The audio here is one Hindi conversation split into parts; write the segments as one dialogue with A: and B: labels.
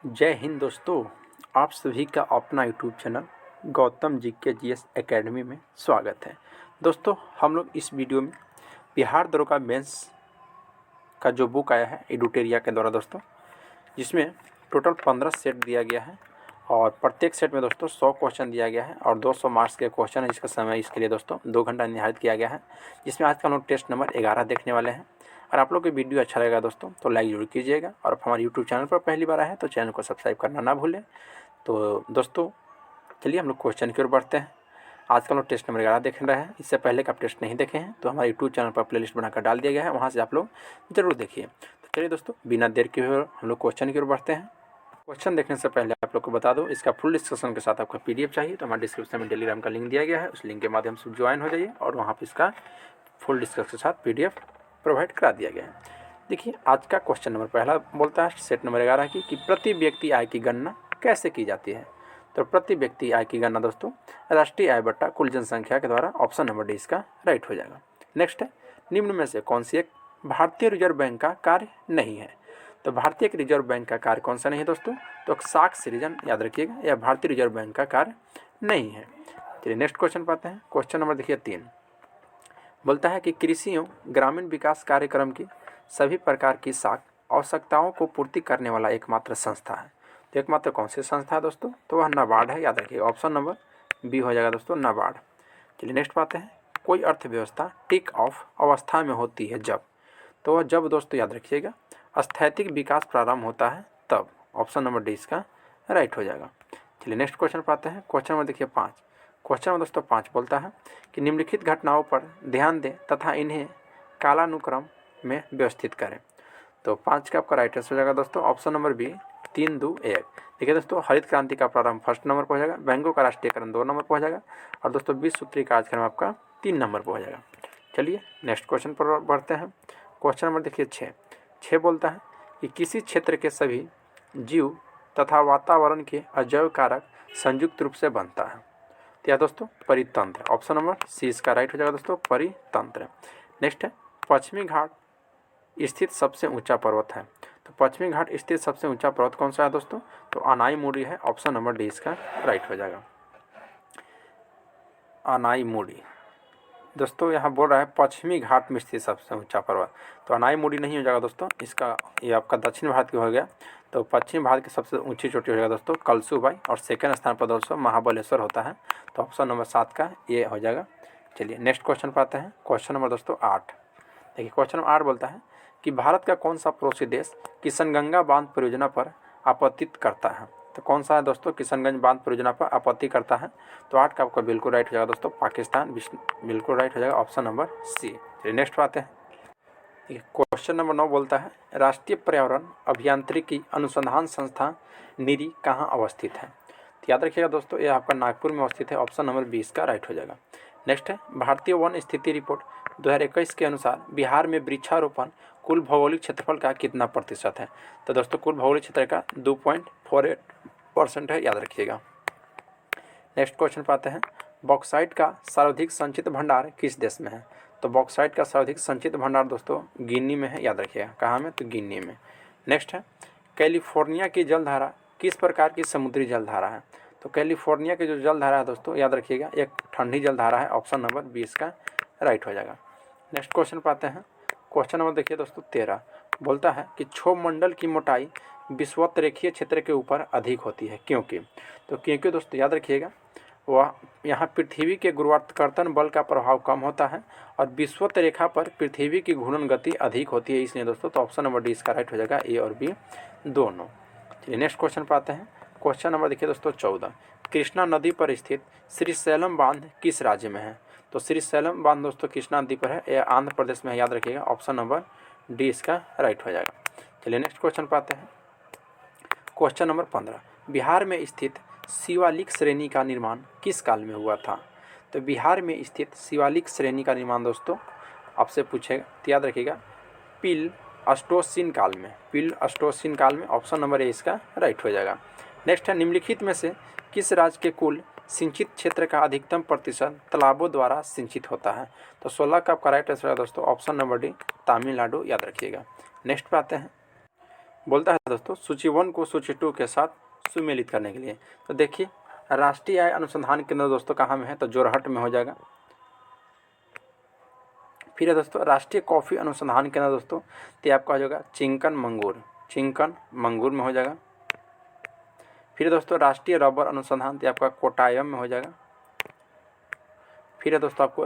A: जय हिंद दोस्तों, आप सभी का अपना यूट्यूब चैनल गौतम जी के जीएस एकेडमी में स्वागत है। दोस्तों, हम लोग इस वीडियो में बिहार दरोगा मेंस का जो बुक आया है एडुटेरिया के द्वारा दोस्तों, जिसमें टोटल 15 सेट दिया गया है और प्रत्येक सेट में दोस्तों 100 क्वेश्चन दिया गया है और 200 मार्क्स के क्वेश्चन है, जिसका समय इसके लिए दोस्तों 2 घंटा निर्धारित किया गया है। जिसमें आज का हम लोग टेस्ट नंबर 11 देखने वाले हैं। और आप लोग को वीडियो अच्छा लगेगा दोस्तों तो लाइक जरूर कीजिएगा, और हमारे यूट्यूब चैनल पर पहली बार आए हैं तो चैनल को सब्सक्राइब करना ना भूलें। तो दोस्तों चलिए हम लोग क्वेश्चन की ओर बढ़ते हैं। आज का हम लोग टेस्ट नंबर 11 देख रहे हैं। इससे पहले का आप टेस्ट नहीं देखे हैं तो हमारे यूट्यूब चैनल पर प्लेलिस्ट बनाकर डाल दिया गया है, वहाँ से आप लोग जरूर देखिए। तो चलिए दोस्तों, बिना देर के हुए हम लोग क्वेश्चन की ओर बढ़ते हैं। क्वेश्चन देखने से पहले आप लोग को बता दूं, इसका फुल डिस्कशन के साथ आपका पीडीएफ चाहिए तो हमारे डिस्क्रिप्शन में टेलीग्राम का लिंक दिया गया है, उस लिंक के माध्यम से ज्वाइन हो जाइए और वहाँ पर इसका फुल डिस्कशन के साथ पीडीएफ प्रोवाइड करा दिया गया है। देखिए, आज का क्वेश्चन नंबर पहला बोलता है सेट नंबर 11 की कि प्रति व्यक्ति आय की गणना कैसे की जाती है। तो प्रति व्यक्ति आय की गणना दोस्तों राष्ट्रीय आय बट्टा कुल जनसंख्या के द्वारा ऑप्शन नंबर डी इसका राइट हो जाएगा। नेक्स्ट है, निम्न में से कौन सी एक भारतीय रिजर्व बैंक का कार्य नहीं है। तो भारतीय रिजर्व बैंक का कार्य कौन सा नहीं है दोस्तों, तो साख सृजन याद रखिएगा, यह भारतीय रिजर्व बैंक का कार्य नहीं है। चलिए नेक्स्ट क्वेश्चन पाते हैं। क्वेश्चन नंबर देखिए 3 बोलता है कि कृषि एवं ग्रामीण विकास कार्यक्रम की सभी प्रकार की साख आवश्यकताओं को पूर्ति करने वाला एकमात्र संस्था है। तो एकमात्र कौन सी संस्था है दोस्तों, तो वह नाबार्ड है, याद रखिए ऑप्शन नंबर बी हो जाएगा दोस्तों, नाबार्ड। चलिए नेक्स्ट पाते हैं। कोई अर्थव्यवस्था टेक ऑफ अवस्था में होती है जब, तो वह जब दोस्तों याद रखिएगा स्थैतिक विकास प्रारंभ होता है तब, ऑप्शन नंबर डी इसका राइट हो जाएगा। चलिए नेक्स्ट क्वेश्चन पाते हैं। क्वेश्चन नंबर देखिए 5। क्वेश्चन में दोस्तों 5 बोलता है कि निम्नलिखित घटनाओं पर ध्यान दें तथा इन्हें कालानुक्रम में व्यवस्थित करें। तो 5 का आपका राइट आंसर हो जाएगा दोस्तों ऑप्शन नंबर बी 3, 2, 1। देखिए दोस्तों, हरित क्रांति का प्रारंभ फर्स्ट नंबर पर हो जाएगा, बैंकों का राष्ट्रीयकरण 2 नंबर पर हो जाएगा, और दोस्तों 20 सूत्री कार्यक्रम आपका 3 नंबर पर हो जाएगा। चलिए नेक्स्ट क्वेश्चन पर बढ़ते हैं। क्वेश्चन नंबर देखिए 6 बोलता है कि किसी क्षेत्र के सभी जीव तथा वातावरण के अजैव कारक संयुक्त रूप से बनता है। तो यह दोस्तों परितंत्र, ऑप्शन नंबर सी इसका राइट हो जाएगा दोस्तों, परितंत्र। नेक्स्ट है, पश्चिमी घाट स्थित सबसे ऊंचा पर्वत है। तो पश्चिमी घाट स्थित सबसे ऊंचा पर्वत कौन सा है दोस्तों, तो अनाईमुड़ी है, ऑप्शन नंबर डी इसका राइट हो जाएगा, अनाईमुड़ी। दोस्तों यहाँ बोल रहा है पश्चिमी घाट में स्थित सबसे ऊंचा पर्वत, तो अनाईमुड़ी नहीं हो जाएगा दोस्तों, इसका ये आपका दक्षिण भारत की हो गया। तो पश्चिम भारत की सबसे ऊंची चोटी हो जाएगा दोस्तों कलसूबाई, और सेकंड स्थान पर दोस्तों महाबलेश्वर होता है। तो ऑप्शन नंबर 7 का ये हो जाएगा। चलिए नेक्स्ट क्वेश्चन पाते हैं। क्वेश्चन नंबर दोस्तों 8। देखिए क्वेश्चन नंबर 8 बोलता है कि भारत का कौन सा पड़ोसी देश किशनगंगा बांध परियोजना पर आपत्ति करता है। तो कौन सा है दोस्तों किशनगंज बांध परियोजना पर आपत्ति करता है। तो 8 का आपका बिल्कुल राइट हो जाएगा दोस्तों पाकिस्तान, बिल्कुल राइट हो जाएगा ऑप्शन नंबर सी। चलिए नेक्स्ट आते हैं। क्वेश्चन नंबर 9 बोलता है राष्ट्रीय पर्यावरण अभियांत्रिकी अनुसंधान संस्थान नीरी कहाँ अवस्थित है। तो याद रखिएगा दोस्तों, ये आपका नागपुर में अवस्थित है, ऑप्शन नंबर 20 का राइट हो जाएगा। नेक्स्ट है, भारतीय वन स्थिति रिपोर्ट 2021 के अनुसार बिहार में वृक्षारोपण कुल भौगोलिक क्षेत्रफल का कितना प्रतिशत है। तो दोस्तों कुल भौगोलिक क्षेत्र का 2.48% है, याद रखिएगा। नेक्स्ट क्वेश्चन पाते हैं, बॉक्साइट का सर्वाधिक संचित भंडार किस देश में है। तो बॉक्साइट का सर्वाधिक संचित भंडार दोस्तों गिनी में है, याद रखिएगा, कहाँ में, तो गिनी में। नेक्स्ट है, कैलिफोर्निया की जलधारा किस प्रकार की समुद्री जलधारा है। तो कैलिफोर्निया की जो जलधारा है दोस्तों याद रखिएगा एक ठंडी जलधारा है, ऑप्शन नंबर 20 का राइट हो जाएगा। नेक्स्ट क्वेश्चन पाते हैं। क्वेश्चन नंबर देखिए दोस्तों 13 बोलता है कि क्षोभ मंडल की मोटाई विषुवत रेखीय क्षेत्र के ऊपर अधिक होती है क्योंकि। तो क्योंकि दोस्तों याद रखिएगा वह यहाँ पृथ्वी के गुरुत्वाकर्षण बल का प्रभाव कम होता है और विषुवत रेखा पर पृथ्वी की घूर्णन गति अधिक होती है, इसलिए दोस्तों तो ऑप्शन नंबर डी इसका राइट हो जाएगा, ए और बी दोनों। चलिए नेक्स्ट क्वेश्चन पाते हैं। क्वेश्चन नंबर देखिए दोस्तों 14, कृष्णा नदी पर स्थित श्रीशैलम बांध किस राज्य में है। तो श्रीशैलम बांध दोस्तों कृष्णा नदी पर है, यह आंध्र प्रदेश में है, याद रखिएगा, ऑप्शन नंबर डी इसका राइट हो जाएगा। चलिए नेक्स्ट क्वेश्चन पाते हैं। क्वेश्चन नंबर 15, बिहार में स्थित शिवालिक श्रेणी का निर्माण किस काल में हुआ था। तो बिहार में स्थित शिवालिक श्रेणी का निर्माण दोस्तों आपसे पूछेगा, तो याद रखिएगा पिल अष्टोसीन काल में, पिल अष्टोसीन काल में, ऑप्शन नंबर ए इसका राइट हो जाएगा। नेक्स्ट है, निम्नलिखित में से किस राज्य के कुल सिंचित क्षेत्र का अधिकतम प्रतिशत तालाबों द्वारा सिंचित होता है। तो 16 का आपका राइट आंसर है दोस्तों, ऑप्शन नंबर डी तमिलनाडु, याद रखिएगा। नेक्स्ट पे आते हैं। बोलता है दोस्तों सूची 1 को सूची 2 के साथ सुमेलित करने के लिए। तो देखिए राष्ट्रीय आय अनुसंधान केंद्र दोस्तों कहाँ में है, तो जोरहट में हो जाएगा। फिर है दोस्तों राष्ट्रीय कॉफ़ी अनुसंधान केंद्र दोस्तों, तो ये आपका हो जाएगा चिंकन मंगूर में हो जाएगा। फिर दोस्तों राष्ट्रीय रबर अनुसंधान, तो आपका कोटायम में हो जाएगा। फिर है दोस्तों आपको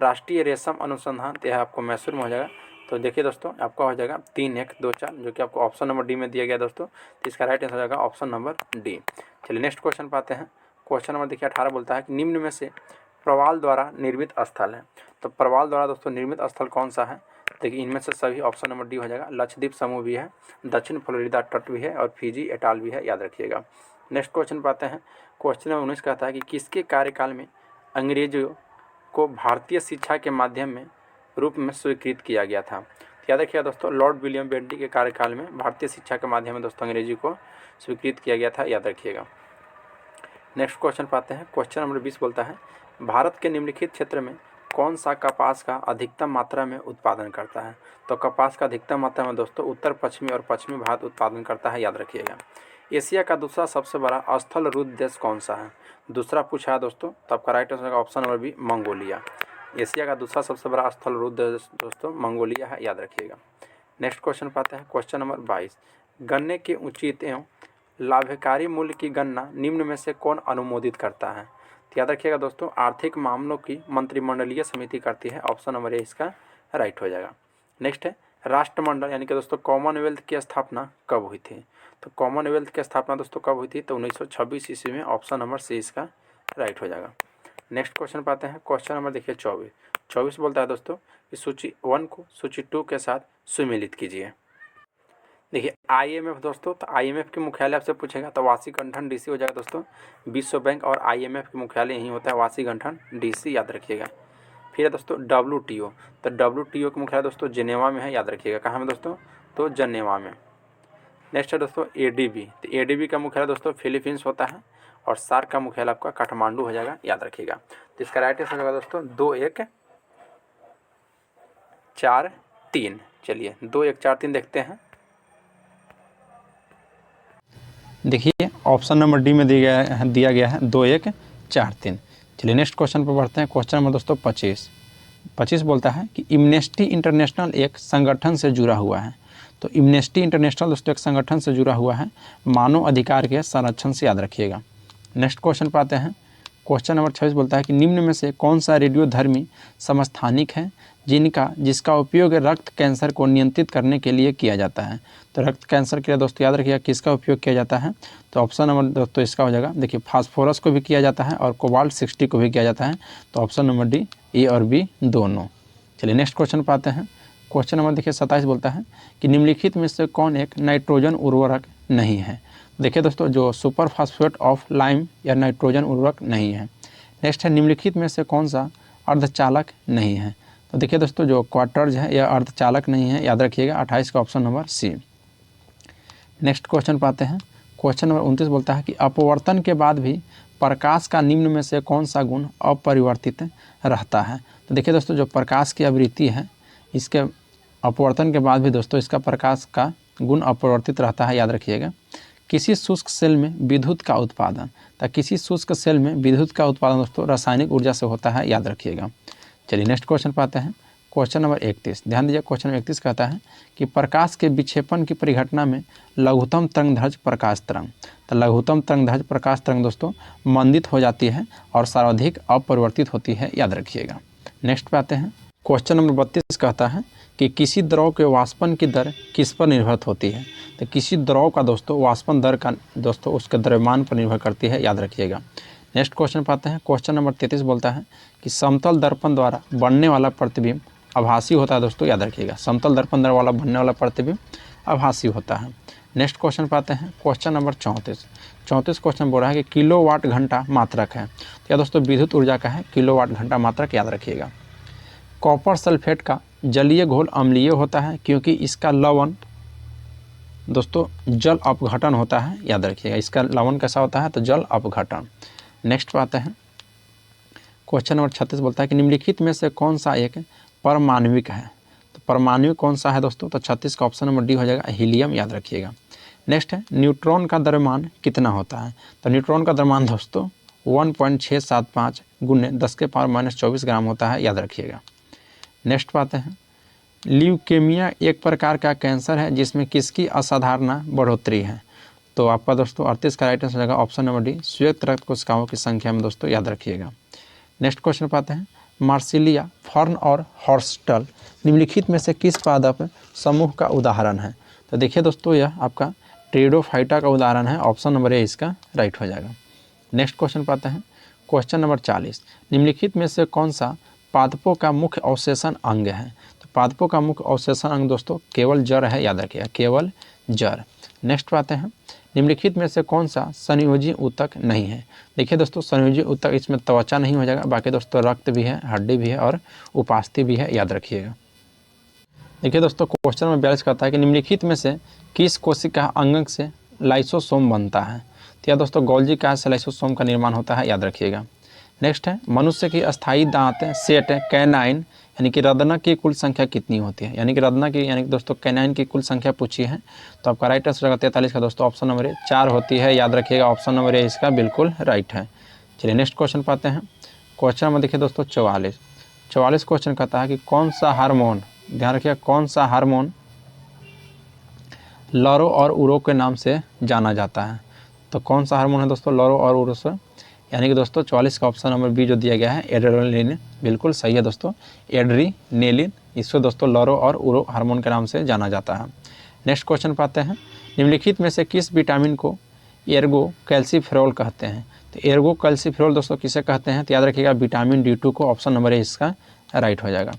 A: राष्ट्रीय रेशम अनुसंधान, तो यह आपको मैसूर में हो जाएगा। तो देखिए दोस्तों आपका हो जाएगा 3, 1, 2, 4, जो कि आपको ऑप्शन नंबर डी में दिया गया दोस्तों। तो इसका राइट आंसर हो जाएगा ऑप्शन नंबर डी। चलिए नेक्स्ट क्वेश्चन पाते हैं। क्वेश्चन नंबर देखिए 18 बोलता है कि निम्न में से प्रवाल द्वारा निर्मित स्थल है। तो प्रवाल द्वारा दोस्तों निर्मित स्थल कौन सा है, देखिए इनमें से सभी ऑप्शन नंबर डी हो जाएगा। लक्षद्वीप समूह भी है, दक्षिण फ्लोरिडा तट भी है और फिजी एटाल भी है, याद रखिएगा। नेक्स्ट क्वेश्चन पाते हैं। क्वेश्चन नंबर 19 कहता है कि किसके कार्यकाल में अंग्रेजों को भारतीय शिक्षा के माध्यम में रूप में स्वीकृत किया गया था। याद रखिएगा दोस्तों लॉर्ड विलियम बेंटिक के कार्यकाल में भारतीय शिक्षा के माध्यम में दोस्तों अंग्रेजी को स्वीकृत किया गया था, याद रखिएगा। नेक्स्ट क्वेश्चन पाते हैं। क्वेश्चन नंबर 20 बोलता है भारत के निम्नलिखित क्षेत्र में कौन सा कपास का अधिकतम मात्रा में उत्पादन करता है। तो कपास का अधिकतम मात्रा में दोस्तों उत्तर पश्चिमी और पश्चिमी भारत उत्पादन करता है, याद रखिएगा। एशिया का दूसरा सबसे बड़ा स्थल रुद्ध देश कौन सा है, दूसरा पूछा है दोस्तों। तो आपका right answer option number B Mongolia. Asia का दूसरा सबसे बड़ा स्थल रुद्ध देश दोस्तों मंगोलिया है, याद रखिएगा। नेक्स्ट क्वेश्चन पाते हैं। क्वेश्चन नंबर 22 गन्ने के उचित एवं लाभकारी मूल्य की गणना निम्न में से कौन अनुमोदित करता है। तो याद रखिएगा दोस्तों आर्थिक मामलों की मंत्रिमंडलीय समिति करती है, ऑप्शन नंबर ए इसका राइट हो जाएगा। नेक्स्ट है राष्ट्रमंडल यानी कि दोस्तों कॉमनवेल्थ की स्थापना कब हुई थी। तो कॉमनवेल्थ की स्थापना दोस्तों कब हुई थी, तो 1926 ईस्वी में, ऑप्शन नंबर सी इसका राइट हो जाएगा। नेक्स्ट क्वेश्चन पाते हैं। क्वेश्चन नंबर देखिए 24 बोलता है दोस्तों कि सूची 1 को सूची 2 के साथ सुमेलित कीजिए। देखिए IMF दोस्तों, तो IMF के मुख्यालय आपसे पूछेगा तो वाशिंगटन DC हो जाएगा दोस्तों। विश्व बैंक और IMF के मुख्यालय यही होता है वाशिंगटन DC, याद रखिएगा। फिर है दोस्तों WTO, तो WTO के मुख्यालय दोस्तों जेनेवा में है, याद रखिएगा। कहाँ में दोस्तों, तो जेनेवा में। नेक्स्ट है दोस्तों ADB, तो ADB का मुख्यालय दोस्तों फिलीपींस होता है और सार्क का मुख्यालय आपका काठमांडू हो जाएगा, याद रखिएगा। तो इसका राइट आंसर होगा दोस्तों 2, 1, 4, 3। चलिए 2, 1, 4, 3 देखते हैं। देखिए ऑप्शन नंबर डी में दिया गया है 2, 1, 4, 3। चलिए नेक्स्ट क्वेश्चन पर बढ़ते हैं। क्वेश्चन नंबर दोस्तों 25 बोलता है कि एम्नेस्टी इंटरनेशनल एक संगठन से जुड़ा हुआ है। तो एम्नेस्टी इंटरनेशनल दोस्तों एक संगठन से जुड़ा हुआ है मानव अधिकार के संरक्षण से, याद रखिएगा। नेक्स्ट क्वेश्चन पाते हैं। क्वेश्चन नंबर 26 बोलता है कि निम्न में से कौन सा रेडियोधर्मी समस्थानिक है जिसका उपयोग रक्त कैंसर को नियंत्रित करने के लिए किया जाता है। तो रक्त कैंसर के लिए दोस्तों याद रखिएगा किसका उपयोग किया जाता है, तो ऑप्शन नंबर दोस्तों इसका हो जाएगा। देखिए फास्फोरस को भी किया जाता है और कोबाल्ट 60 को भी किया जाता है, तो ऑप्शन नंबर डी, ए और बी दोनों। चलिए नेक्स्ट क्वेश्चन पाते हैं। क्वेश्चन नंबर देखिए 27 बोलता है कि निम्नलिखित में से कौन एक नाइट्रोजन उर्वरक नहीं है। देखिए दोस्तों जो सुपर फास्फेट ऑफ लाइम या नाइट्रोजन उर्वरक नहीं है। नेक्स्ट है निम्नलिखित में से कौन सा अर्धचालक नहीं है। तो देखिए दोस्तों जो क्वार्टर्ज है यह अर्धचालक नहीं है, याद रखिएगा। 28 का option number C. Next question पाते हैं। क्वेश्चन नंबर 29 बोलता है कि अपवर्तन के बाद भी प्रकाश का निम्न में से कौन सा गुण अपरिवर्तित रहता है। तो देखिए दोस्तों जो प्रकाश की आवृत्ति है इसके अपवर्तन के बाद भी दोस्तों इसका प्रकाश का गुण अपरिवर्तित रहता है, याद रखिएगा। किसी शुष्क सेल में विद्युत का उत्पादन, तो किसी शुष्क सेल में विद्युत का उत्पादन दोस्तों रासायनिक ऊर्जा से होता है, याद रखिएगा। चलिए नेक्स्ट क्वेश्चन पाते हैं। क्वेश्चन नंबर 31 ध्यान दीजिए। क्वेश्चन नंबर 31 कहता है कि प्रकाश के विक्षेपण की परिघटना में लघुत्तम तरंगदैर्घ्य प्रकाश तरंग, तो लघुत्तम तरंगदैर्घ्य प्रकाश तरंग दोस्तों मंदित हो जाती है और सर्वाधिक अपरिवर्तित होती है, याद रखिएगा। नेक्स्ट पे आते हैं। क्वेश्चन नंबर 32 कहता है कि किसी द्रव के वाष्पन की दर किस पर निर्भर होती है। तो किसी द्रव का दोस्तों वाष्पन दर का दोस्तों उसके द्रव्यमान पर निर्भर करती है, याद रखिएगा। नेक्स्ट क्वेश्चन पाते हैं। क्वेश्चन नंबर 33 बोलता है कि समतल दर्पण द्वारा बनने वाला प्रतिबिंब आभासी होता है दोस्तों, याद रखिएगा। समतल दर्पण द्वारा वाला बनने वाला प्रतिबिंब आभासी होता है। नेक्स्ट क्वेश्चन पाते हैं। क्वेश्चन नंबर 34 क्वेश्चन बोल रहा है कि किलोवाट घंटा मात्रक है। तो यह दोस्तों विद्युत ऊर्जा का है, किलोवाट घंटा मात्रक, याद रखिएगा। कॉपर सल्फेट का जलीय घोल अम्लीय होता है क्योंकि इसका लवण दोस्तों जल अपघटन होता है, याद रखिएगा। इसका लवण कैसा होता है, तो जल अपघटन। नेक्स्ट पे आते हैं। क्वेश्चन नंबर 36 बोलता है कि निम्नलिखित में से कौन सा एक परमाण्विक है। तो परमाणु कौन सा है दोस्तों, तो 36 का ऑप्शन नंबर डी हो जाएगा हीलियम, याद रखिएगा। नेक्स्ट है न्यूट्रॉन का द्रव्यमान कितना होता है, तो न्यूट्रॉन का द्रव्यमान दोस्तों 1.675 गुने 10⁻⁻24 ग्राम होता है, याद रखिएगा। नेक्स्ट बात है ल्यूकेमिया एक प्रकार का कैंसर है जिसमें किसकी असाधारण बढ़ोतरी है, तो आपका दोस्तों 38 का राइट आंसर हो जाएगा ऑप्शन नंबर डी, श्वेत रक्त कोशिकाओं की संख्या में दोस्तों, याद रखिएगा। नेक्स्ट क्वेश्चन पाते हैं मार्सिलिया, फर्न और हॉर्स्टल निम्नलिखित में से किस पादप समूह का उदाहरण है, तो देखिए दोस्तों यह आपका ट्रेडोफाइटा का उदाहरण है, ऑप्शन नंबर ए इसका राइट हो जाएगा। नेक्स्ट क्वेश्चन पाते हैं क्वेश्चन नंबर 40, निम्नलिखित में से कौन सा पादपों का मुख्य अवशेषण अंग है, तो पादपों का मुख्य अवशेषण अंग दोस्तों केवल जड़ है, याद रखिएगा, केवल जड़। नेक्स्ट पाते हैं निम्नलिखित में से कौन सा संयोजी ऊतक नहीं है, देखिए दोस्तों संयोजी ऊतक इसमें त्वचा नहीं हो जाएगा, बाकी दोस्तों रक्त भी है, हड्डी भी है और उपास्थि भी है, याद रखिएगा। देखिए दोस्तों क्वेश्चन नंबर 42 कहता है कि निम्नलिखित में से किस कोशिका अंग से लाइसोसोम बनता है, तो यह दोस्तों गोल्जी काज से लाइसोसोम का निर्माण होता है, याद रखिएगा। नेक्स्ट है मनुष्य की अस्थायी दांत सेट कैनाइन यानी कि रदनक की कुल संख्या कितनी होती है, यानी कि रदनक की यानी कि दोस्तों कैनाइन की कुल संख्या पूछी है, तो आपका राइट आंसर होगा 43 का दोस्तों ऑप्शन नंबर ए 4 होती है, याद रखिएगा, ऑप्शन नंबर ए इसका बिल्कुल राइट है। चलिए नेक्स्ट क्वेश्चन पाते हैं क्वेश्चन नंबर देखिए दोस्तों 44 क्वेश्चन कहता है कि कौन सा हार्मोन, ध्यान रखिएगा, कौन सा हार्मोन लॉरो और उरो के नाम से जाना जाता है, तो कौन सा हार्मोन है दोस्तों लॉरो और उरो से, यानी कि दोस्तों 44 का ऑप्शन नंबर बी जो दिया गया है एड्रेनालिन, बिल्कुल सही है दोस्तों, एड्रीनेलिन, इसको दोस्तों लॉरो और उरो हार्मोन के नाम से जाना जाता है। नेक्स्ट क्वेश्चन पाते हैं निम्नलिखित में से किस विटामिन को एर्गो कैल्सीफेरॉल कहते हैं, तो एर्गो कैल्सीफेरॉल दोस्तों किसे कहते हैं, तो याद रखिएगा विटामिन D2 को, ऑप्शन नंबर ए इसका राइट हो जाएगा।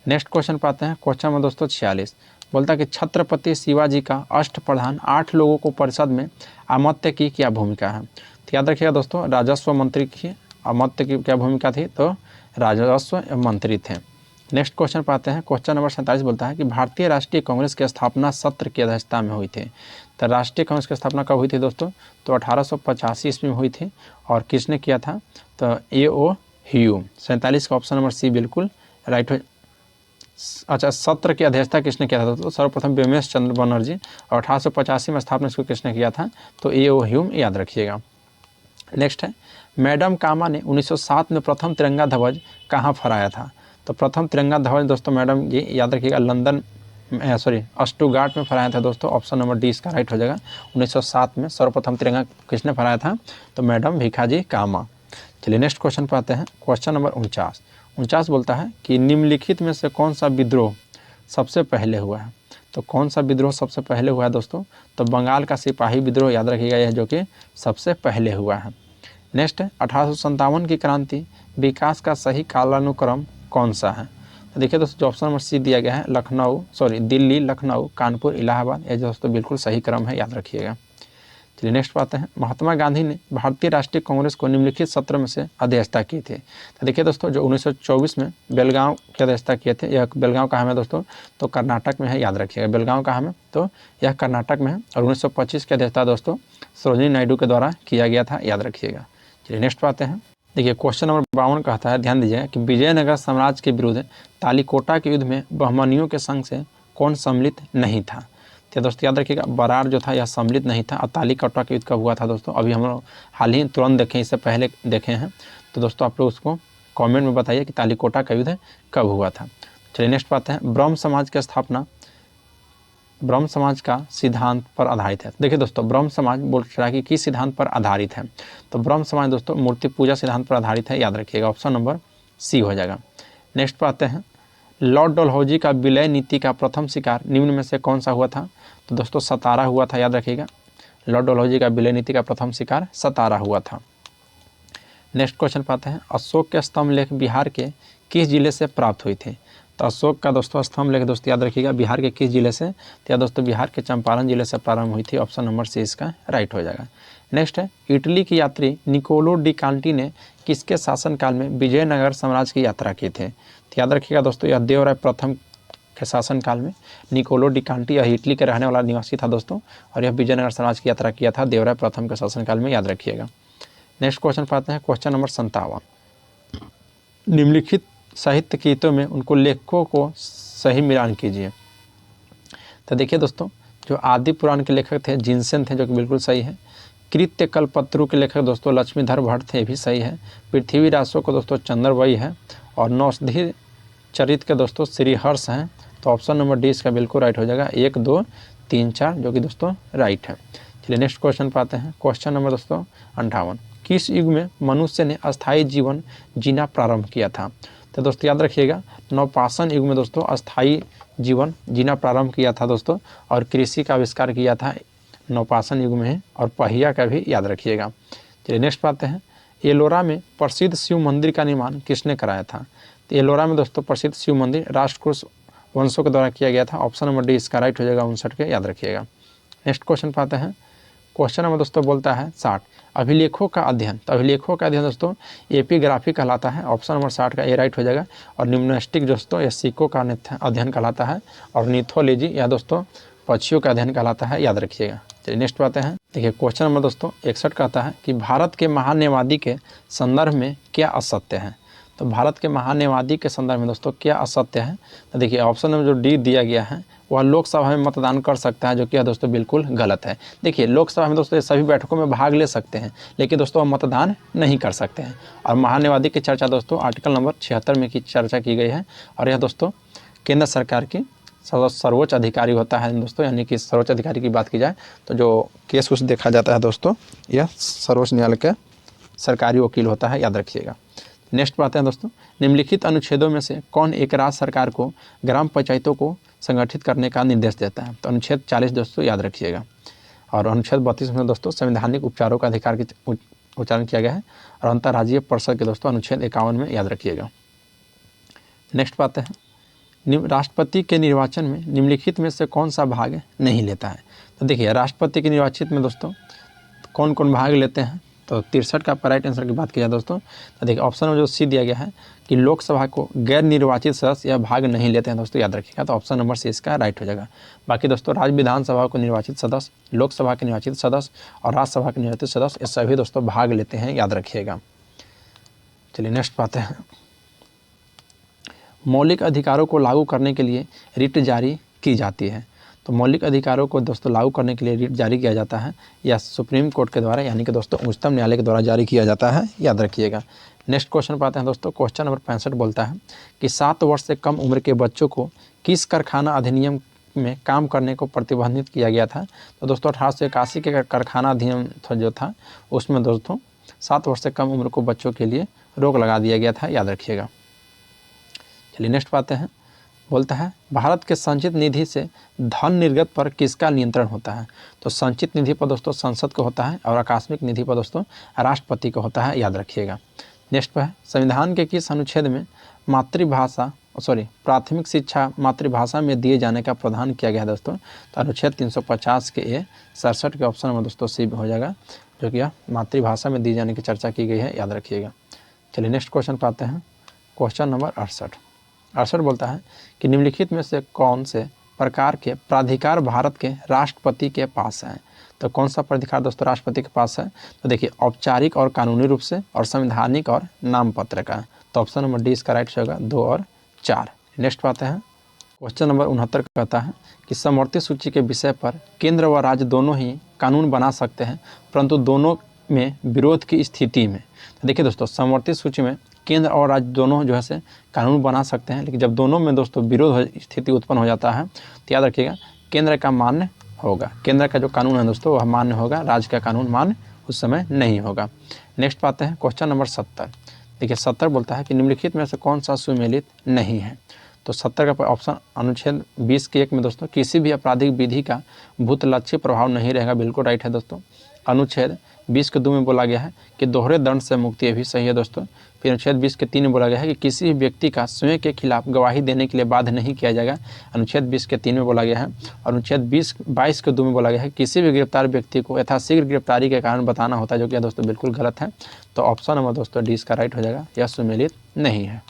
A: नेक्स्ट क्वेश्चन पाते हैं क्वेश्चन नंबर दोस्तों 46, बोलता है कि छत्रपति शिवाजी का अष्टप्रधान 8 लोगों को परिषद में अमात्य की क्या भूमिका है, तो याद रखिएगा दोस्तों राजस्व मंत्री की अमात्य की क्या भूमिका थी, तो राजस्व मंत्री थे। नेक्स्ट क्वेश्चन पाते हैं क्वेश्चन नंबर 47 बोलता है कि भारतीय राष्ट्रीय कांग्रेस की स्थापना सत्र की अध्यक्षता में हुई थी, तो राष्ट्रीय कांग्रेस की स्थापना कब हुई थी दोस्तों, तो 1885 ईस्वी में हुई थी, और किसने किया था, तो A.O. ह्यूम, 47 का ऑप्शन नंबर सी बिल्कुल राइट हो। अच्छा सत्र की अध्यक्षता किसने किया था, तो सर्वप्रथम बेमेश चंद्र बनर्जी, और 1885 में स्थापना इसको किसने किया था, तो A.O. ह्यूम, याद रखिएगा। नेक्स्ट है मैडम कामा ने 1907 में प्रथम तिरंगा ध्वज कहाँ फहराया था, तो प्रथम तिरंगा ध्वज दोस्तों मैडम ये याद रखिएगा लंदन स्टुटगार्ट में फहराया था दोस्तों, ऑप्शन नंबर डी इसका राइट हो जाएगा। 1907 में सर्वप्रथम तिरंगा किसने फहराया था, तो मैडम भिखाजी कामा। चलिए नेक्स्ट क्वेश्चन पे आते हैं क्वेश्चन नंबर 49 बोलता है कि निम्नलिखित में से कौन सा विद्रोह सबसे पहले हुआ है, तो कौन सा विद्रोह सबसे पहले हुआ है दोस्तों, तो बंगाल का सिपाही विद्रोह, याद रखिएगा यह जो कि सबसे पहले हुआ है। नेक्स्ट है 1857 की क्रांति विकास का सही कालानुक्रम कौन सा है, तो देखिए दोस्तों जो ऑप्शन नंबर सी दिया गया है दिल्ली, लखनऊ, कानपुर, इलाहाबाद, ये दोस्तों बिल्कुल सही क्रम है, याद रखिएगा। चलिए नेक्स्ट बात है महात्मा गांधी ने भारतीय राष्ट्रीय कांग्रेस को निम्नलिखित सत्र में से अध्यक्षता की थी, तो देखिए दोस्तों जो 1924 में बेलगांव की अध्यक्षता किए थे, यह बेलगांव कहाँ है दोस्तों, तो कर्नाटक में है, याद रखिएगा बेलगांव कहाँ में, तो यह कर्नाटक में है, और 1925 की अध्यक्षता दोस्तों सरोजिनी नायडू के द्वारा किया गया था, याद रखिएगा। चलिए नेक्स्ट पाते हैं देखिए क्वेश्चन नंबर 52 कहता है, ध्यान दीजिएगा कि विजयनगर साम्राज्य के विरुद्ध तालीकोटा के युद्ध में बहमनियों के संघ से कौन सम्मिलित नहीं था, तो दोस्तों याद रखिएगा बरार जो था यह सम्मिलित नहीं था। और तालीकोटा के युद्ध कब हुआ था दोस्तों, अभी हम लोग हाल ही तुरंत देखें, इससे पहले देखे हैं, तो दोस्तों आप लोग उसको कॉमेंट में बताइए कि तालीकोटा का युद्ध कब हुआ था। चलिए नेक्स्ट पाते हैं ब्रह्म समाज की स्थापना ब्रह्म समाज का सिद्धांत पर आधारित है। देखिए दोस्तों ब्रह्म समाज बोल रहा है कि किस सिद्धांत पर आधारित है, तो ब्रह्म समाज दोस्तों मूर्ति पूजा सिद्धांत पर आधारित है, याद रखिएगा, ऑप्शन नंबर सी हो जाएगा। नेक्स्ट पर आते हैं लॉर्ड डलहौजी का विलय नीति का प्रथम शिकार निम्न में से कौन सा हुआ था, तो दोस्तों सतारा हुआ था, याद रखिएगा, लॉर्ड डलहौजी का विलय नीति का प्रथम शिकार सतारा हुआ था। नेक्स्ट क्वेश्चन पाते हैं अशोक के स्तंभ लेख बिहार के किस जिले से प्राप्त हुई थी, तो अशोक का दोस्तों स्तंभ लेख दोस्तों याद रखिएगा बिहार के किस जिले से, तो दोस्तों बिहार के चंपारण जिले से प्रारंभ हुई थी, ऑप्शन नंबर सी इसका राइट हो जाएगा। नेक्स्ट है इटली की यात्री निकोलो डी कांटी ने किसके शासनकाल में विजयनगर साम्राज्य की यात्रा की थी, तो याद रखिएगा दोस्तों यह देवराय प्रथम के शासनकाल में निकोलो डी कांटी यह इटली के रहने वाला निवासी था दोस्तों, और यह विजयनगर साम्राज्य की यात्रा किया था देवराय प्रथम के शासनकाल में, याद रखिएगा। नेक्स्ट क्वेश्चन पाते हैं क्वेश्चन नंबर 57 निम्नलिखित साहित्य गीतों में उनको लेखकों को सही मिलान कीजिए। तो देखिए दोस्तों, जो आदि पुराण के लेखक थे जिनसेन थे, जो कि बिल्कुल सही है। कृत्य कल्पत्रु के लेखक दोस्तों लक्ष्मीधर भट्ट थे, ये भी सही है। पृथ्वी रासो को दोस्तों चंद्रवई है। और नौषधि चरित के दोस्तों श्रीहर्ष हैं। तो ऑप्शन नंबर डी इसका बिल्कुल राइट हो जाएगा, 1, 2, 3, 4 जो कि दोस्तों राइट है। चलिए नेक्स्ट क्वेश्चन पर आते हैं। क्वेश्चन नंबर दोस्तों 58, किस युग में मनुष्य ने अस्थायी जीवन जीना प्रारंभ किया था? तो दोस्तों याद रखिएगा, नवपाषाण युग में दोस्तों अस्थायी जीवन जीना प्रारंभ किया था दोस्तों, और कृषि का आविष्कार किया था नवपाषाण युग में, और पहिया का भी याद रखिएगा। चलिए नेक्स्ट पाते हैं। एलोरा में प्रसिद्ध शिव मंदिर का निर्माण किसने कराया था? तो एलोरा में दोस्तों प्रसिद्ध शिव मंदिर राष्ट्रकूट वंशों के द्वारा किया गया था। ऑप्शन नंबर डी इसका राइट हो जाएगा, 59 के याद रखिएगा। नेक्स्ट क्वेश्चन पाते हैं। क्वेश्चन नंबर दोस्तों बोलता है 60, अभिलेखों का अध्ययन। तो अभिलेखों का अध्ययन दोस्तों एपिग्राफी कहलाता है। ऑप्शन नंबर 60 का ए राइट हो जाएगा। और निम्नलिखित दोस्तों यह सिक्कों का अध्ययन कहलाता है। और निथोलॉजी या दोस्तों पक्षियों का अध्ययन कहलाता है, याद रखिएगा। चलिए नेक्स्ट पाते हैं। देखिए क्वेश्चन नंबर दोस्तों 61 कहता है कि भारत के महान्यवादी के संदर्भ में क्या असत्य है? तो भारत के महान्यवादी के संदर्भ में दोस्तों क्या असत्य है? तो देखिए ऑप्शन में जो डी दिया गया है वह लोकसभा में मतदान कर सकता है, जो कि दोस्तों बिल्कुल गलत है। देखिए लोकसभा में दोस्तों सभी बैठकों में भाग ले सकते हैं, लेकिन दोस्तों वह मतदान नहीं कर सकते हैं। और महान्यवादी की चर्चा दोस्तों आर्टिकल नंबर 76 में की चर्चा की गई है। और यह दोस्तों केंद्र सरकार की सर्वोच्च अधिकारी होता है दोस्तों, यानी कि सर्वोच्च अधिकारी की बात की जाए तो जो केस कुछ देखा जाता है दोस्तों, यह सर्वोच्च न्यायालय का सरकारी वकील होता है, याद रखिएगा। नेक्स्ट बात है दोस्तों, निम्नलिखित अनुच्छेदों में से कौन एक राज्य सरकार को ग्राम पंचायतों को संगठित करने का निर्देश देता है? तो अनुच्छेद 40 दोस्तों याद रखिएगा। और अनुच्छेद 32 में दोस्तों संवैधानिक उपचारों का अधिकार की उच्चारण किया गया है। और अंतर्राज्यीय परिषद के दोस्तों अनुच्छेद 51 में, याद रखिएगा। नेक्स्ट बात है, राष्ट्रपति के निर्वाचन में निम्नलिखित में से कौन सा भाग नहीं लेता है? तो देखिए राष्ट्रपति के निर्वाचित में दोस्तों कौन कौन भाग लेते हैं? तो 63 का राइट आंसर की बात की जाए दोस्तों, तो देखिए ऑप्शन में जो सी दिया गया है कि लोकसभा को गैर निर्वाचित सदस्य यह भाग नहीं लेते हैं दोस्तों, याद रखिएगा। तो ऑप्शन नंबर सी इसका राइट हो जाएगा। बाकी दोस्तों राज्य विधानसभा को निर्वाचित सदस्य, लोकसभा के निर्वाचित सदस्य और राज्यसभा के निर्वाचित सदस्य ये सभी दोस्तों भाग लेते हैं, याद रखिएगा। चलिए नेक्स्ट बात है, मौलिक अधिकारों को लागू करने के लिए रिट जारी की जाती है। तो मौलिक अधिकारों को दोस्तों लागू करने के लिए रिट जारी किया जाता है या सुप्रीम कोर्ट के द्वारा, यानी कि दोस्तों उच्चतम न्यायालय के द्वारा जारी किया जाता है, याद रखिएगा। नेक्स्ट क्वेश्चन पाते हैं दोस्तों। क्वेश्चन नंबर 65 बोलता है कि 7 वर्ष से कम उम्र के बच्चों को किस कारखाना अधिनियम में काम करने को प्रतिबंधित किया गया था? तो दोस्तों 1881 के कारखाना अधिनियम जो था उसमें दोस्तों 7 वर्ष से कम उम्र को बच्चों के लिए रोक लगा दिया गया था, याद रखिएगा। चलिए नेक्स्ट पाते हैं। बोलता है भारत के संचित निधि से धन निर्गत पर किसका नियंत्रण होता है? तो संचित निधि पर दोस्तों संसद को होता है और आकस्मिक निधि पर दोस्तों राष्ट्रपति को होता है, याद रखिएगा। नेक्स्ट पर है, संविधान के किस अनुच्छेद में प्राथमिक शिक्षा मातृभाषा में दिए जाने का प्रावधान किया गया है दोस्तों? तो अनुच्छेद 350 के ए 67 के ऑप्शन में दोस्तों सी हो जाएगा, जो कि मातृभाषा में दिए जाने की चर्चा की गई है, याद रखिएगा। चलिए नेक्स्ट क्वेश्चन पाते हैं। क्वेश्चन नंबर 68 बोलता है कि निम्नलिखित में से कौन से प्रकार के प्राधिकार भारत के राष्ट्रपति के पास है? तो कौन सा प्राधिकार दोस्तों राष्ट्रपति के पास है? तो देखिए औपचारिक और कानूनी रूप से, और संवैधानिक और नामपत्र का। तो ऑप्शन नंबर डी इसका राइट होगा, 2 और 4। नेक्स्ट पाते हैं। क्वेश्चन नंबर 69 कहता है कि समवर्ती सूची के विषय पर केंद्र व राज्य दोनों ही कानून बना सकते हैं, परंतु दोनों में विरोध की स्थिति में। तो देखिए दोस्तों समवर्ती सूची में केंद्र और राज्य दोनों जो है से कानून बना सकते हैं, लेकिन जब दोनों में दोस्तों विरोध स्थिति उत्पन्न हो जाता है तो याद रखिएगा केंद्र का मान्य होगा, केंद्र का जो कानून है दोस्तों वह मान्य होगा, राज्य का कानून मान्य उस समय नहीं होगा। नेक्स्ट पाते हैं क्वेश्चन नंबर 70। देखिए 70 बोलता है कि निम्नलिखित में से कौन सा सुमेलित नहीं है? तो 70 का ऑप्शन अनुच्छेद 20 के 1 में दोस्तों किसी भी आपराधिक विधि का भूत लक्ष्य प्रभाव नहीं रहेगा, बिल्कुल राइट है दोस्तों। अनुच्छेद 20 के 2 में बोला गया है कि दोहरे दंड से मुक्ति, ये भी सही है दोस्तों। फिर अनुच्छेद 20 के 3 में बोला गया है कि किसी भी व्यक्ति का स्वयं के खिलाफ गवाही देने के लिए बाध्य नहीं किया जाएगा, अनुच्छेद 20 के 3 में बोला गया है। और अनुच्छेद 22 के 2 में बोला गया है किसी भी गिरफ्तार व्यक्ति को यथाशीघ्र गिरफ्तारी के कारण बताना होता है, जो कि दोस्तों बिल्कुल गलत है। तो ऑप्शन नंबर दोस्तों डी इसका राइट हो जाएगा, यह सुमेलित नहीं है।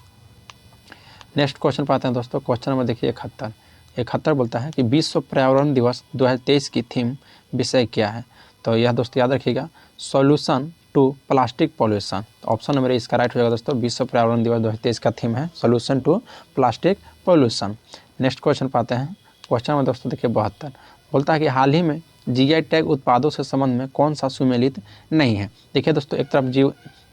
A: नेक्स्ट क्वेश्चन पाते हैं दोस्तों। क्वेश्चन नंबर देखिए 71 बोलता है कि विश्व पर्यावरण दिवस 2023 की थीम विषय क्या है? तो यह दोस्तों याद रखिएगा, solution to plastic pollution. Option number A इसका राइट हो जाएगा दोस्तों। विश्व पर्यावरण दिवस 2023 का थीम है solution to plastic pollution. Next question पाते हैं। क्वेश्चन में दोस्तों देखिए 72 बोलता है कि हाल ही में जीआई टैग उत्पादों से संबंध में कौन सा सुमेलित नहीं है। देखिए दोस्तों, एक तरफ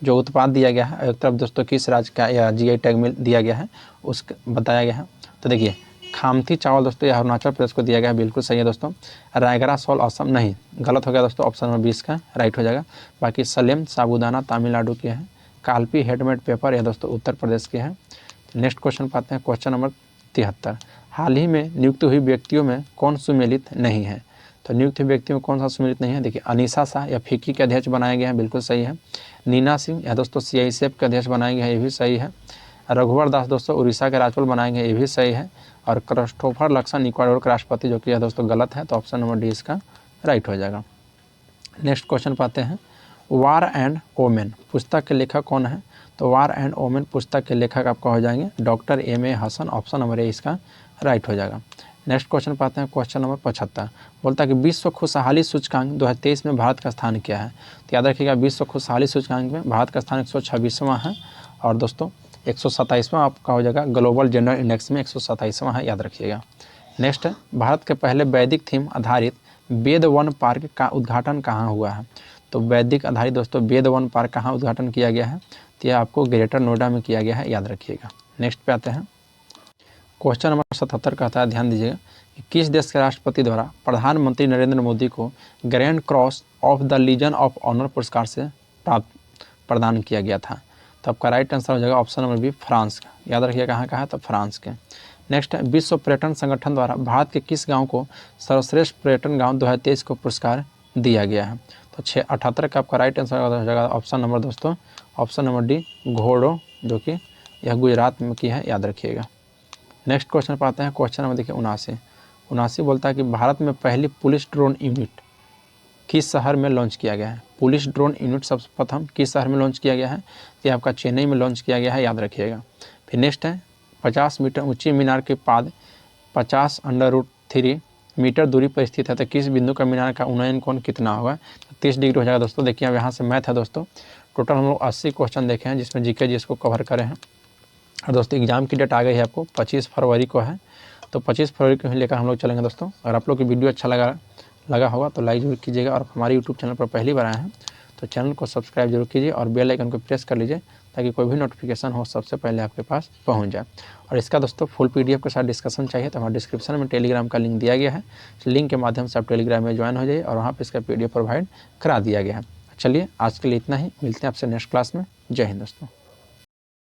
A: जो उत्पाद दिया गया है, एक तरफ दोस्तों किस राज्य का या जीआई टैग में दिया गया है उस बताया गया है। तो देखिए खामती चावल दोस्तों यह अरुणाचल प्रदेश को दिया गया है, बिल्कुल सही है दोस्तों। रायगरा सॉल असम नहीं, गलत हो गया दोस्तों, ऑप्शन नंबर 20 का राइट हो जाएगा। बाकी सलेम साबूदाना तमिलनाडु की है। काल्पी हैंडमेड पेपर यह दोस्तों उत्तर प्रदेश की है। नेक्स्ट क्वेश्चन पाते हैं। क्वेश्चन नंबर 73 हाल ही में नियुक्त हुई व्यक्तियों में कौन सुमेलित नहीं है। तो नियुक्त हुई व्यक्तियों में कौन सा सुमेलित नहीं है। देखिए अनीसा शाह या फिक्की के अध्यक्ष बनाए गए हैं, बिल्कुल सही है। नीना सिंह यह दोस्तों CICF के अध्यक्ष बनाए गए हैं, ये भी सही है। रघुवर दास दोस्तों उड़ीसा के राज्यपाल बनाए गए, ये भी सही है। और क्रिस्टोफर लक्सन इक्वाडोर के राष्ट्रपति, जो कि यह दोस्तों गलत है, तो ऑप्शन नंबर डी इसका राइट हो जाएगा। नेक्स्ट क्वेश्चन पाते हैं। वार एंड ओमेन पुस्तक के लेखक कौन है। तो वार एंड ओमेन पुस्तक के लेखक आपका हो जाएंगे doctor M.A. Hasan, option number A इसका राइट हो जाएगा। नेक्स्ट क्वेश्चन पाते हैं। क्वेश्चन नंबर 75 बोलता है कि विश्व खुशहाली सूचकांक 2023 में भारत का स्थान क्या है। तो याद रखिएगा विश्व खुशहाली सूचकांक में भारत का स्थान 126वां है और दोस्तों 127वां आपका हो जाएगा। ग्लोबल जेंडर इंडेक्स में 127वां है, याद रखिएगा। नेक्स्ट है भारत के पहले वैदिक थीम आधारित वेद वन पार्क का उद्घाटन कहाँ हुआ है। तो वैदिक आधारित दोस्तों वेद वन पार्क कहाँ उद्घाटन किया गया है। तो यह आपको ग्रेटर नोएडा में किया गया है, याद रखिएगा। नेक्स्ट पे आते हैं। क्वेश्चन नंबर 77 कहता है, ध्यान दीजिएगा कि किस देश के राष्ट्रपति द्वारा प्रधानमंत्री नरेंद्र मोदी को Grand Cross of the Legion of Honour पुरस्कार से प्रदान किया गया था। तो आपका राइट आंसर हो जाएगा ऑप्शन नंबर बी फ्रांस का, याद रखिएगा कहाँ का है, तो फ्रांस के। नेक्स्ट है विश्व पर्यटन संगठन द्वारा भारत के किस गाँव को सर्वश्रेष्ठ पर्यटन गाँव 2023 को पुरस्कार दिया गया है। तो 678 का आपका राइट आंसर हो जाएगा ऑप्शन नंबर दोस्तों, ऑप्शन नंबर डी घोड़ो, जो कि यह गुजरात में की है, याद रखिएगा। नेक्स्ट क्वेश्चन पाते हैं। क्वेश्चन नंबर देखिए 79 बोलता है कि भारत में पहली पुलिस ड्रोन यूनिट किस शहर में लॉन्च किया गया है। पुलिस ड्रोन यूनिट सर्वप्रथम किस शहर में लॉन्च किया गया है। तो ये आपका चेन्नई में लॉन्च किया गया है, याद रखिएगा। फिर नेक्स्ट है 50 मीटर ऊंची मीनार के पाद 50√3 मीटर दूरी पर स्थित है, तो किस बिंदु का मीनार का उन्नयन कोण कितना होगा। तो 30 डिग्री हो जाएगा दोस्तों। देखिए अब यहाँ से मैथ है दोस्तों, टोटल हम लोग 80 क्वेश्चन देखे हैं, जिसमें जीके जी इसको कवर करे हैं। और दोस्तों एग्जाम की डेट आ गई है आपको 25 फरवरी को है, तो 25 फरवरी को ही लेकर हम लोग चलेंगे दोस्तों। अगर आप लोग की वीडियो अच्छा लगा होगा तो लाइक जरूर कीजिएगा, और हमारे यूट्यूब चैनल पर पहली बार आए हैं तो चैनल को सब्सक्राइब जरूर कीजिए और बेल आइकन को प्रेस कर लीजिए, ताकि कोई भी नोटिफिकेशन हो सबसे पहले आपके पास पहुंच जाए। और इसका दोस्तों फुल PDF के साथ डिस्कशन चाहिए तो हमारे डिस्क्रिप्शन में टेलीग्राम का लिंक दिया गया है। लिंक के माध्यम से आप टेलीग्राम में ज्वाइन हो जाइए और वहाँ पर इसका PDF प्रोवाइड करा दिया गया है। चलिए आज के लिए इतना ही, मिलते हैं आपसे नेक्स्ट क्लास में। जय हिंद दोस्तों।